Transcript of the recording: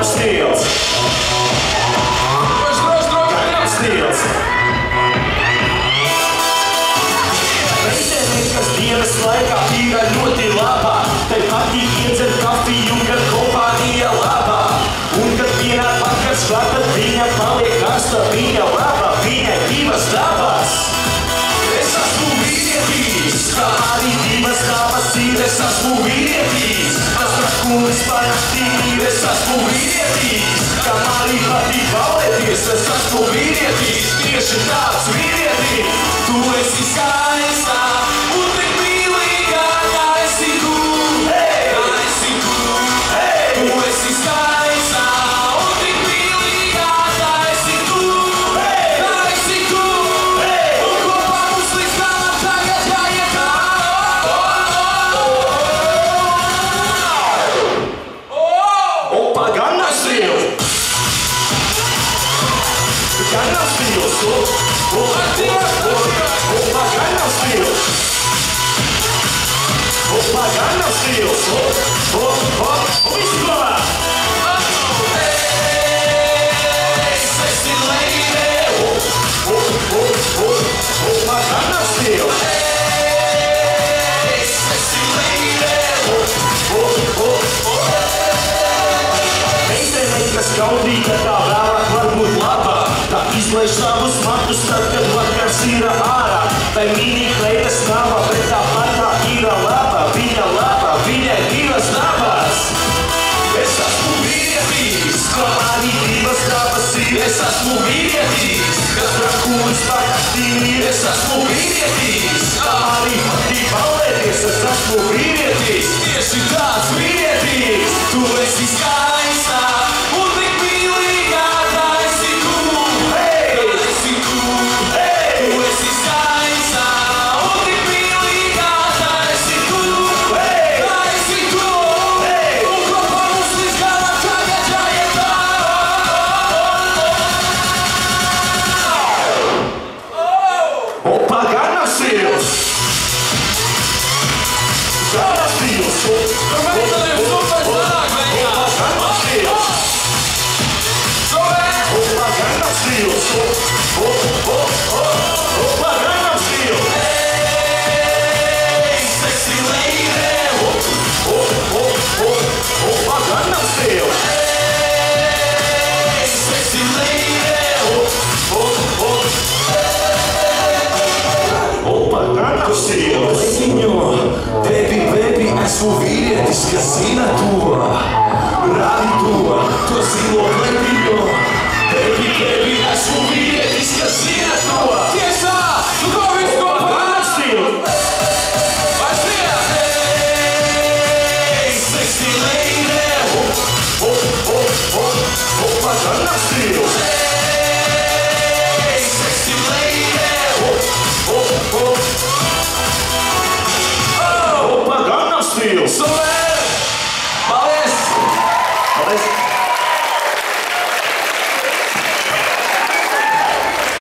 Gangnam stils! Gangnam stils! Meitene, kas dienas laikā ir ļoti labā, tai patīk iedzert kafiju, kad kompānija labā. Un kad pienāk vakars, tad viņa paliek karsta, viņa labā, viņai divas dabas. Es esmu vīrietis, kā arī divas dabas ir, es esmu vīrietis. Tas trakulis parasti ir, es esmu vīrietis. Kā arī patīk valēties, es esmu vīrietis. Tieši tāds vīrietis, tu esi skaista un tik mīlīga, kā esi tu. Hey! Kā esi tu, hey! Tu esi skaista un tik mīlīga, kā esi tu. Hey! Kā esi tu, hey! Un kopā mums līdz galam tagad jāiet Opa, Gangnam stils! Gangnam stils! Opa, Gangnam stils! Opa, Gangnam stils! Visi kopā! Hey, sexy lady! Opa, Gangnam stils! Hey, sexy lady! Meitene, kas kaudīga, tā vēlāk var būt labā. Tā izlaiž savus matus, tad, kad vakars ir ārā. Tai mini kleitas nava, bet tā patā ir laba. Viņa laba, viņai divas dabas. Es esmu vīrietis, kā arī divas dabas ir. Es esmu vīrietis, kas trakulis parasti ir. Es esmu vīrietis, kā arī patīk valēties. Es esmu vīrietis, tieši tāds vīrietis. Tu esi skaista un tik mīlīga, kā esi tu. Hey! Kā esi tu, hey! Tu esi skaista un tik mīlīga, kā esi tu. Hey! Kā esi tu, hey! Un kopā mums līdz galam tagad jāiet Opa, Gangnam stils! Gangnam stils! Opa, Gangnam stils! Opa, Gangnam stils! Opa, Gangnam stils! Hey, sexy lady! Opa, Gangnam stils! Hey, sexy lady! Opa, Gangnam stils! Baby, esmu vīrietis, kas zina to. Rādi to, to zilo plepiņo. Baby, esmu vīrietis, kas zina to. Tiesā, tu ko visu kopā? Gangnam stils! Vairs vien! Hey, sexy lady! Opa, Gangnam stils!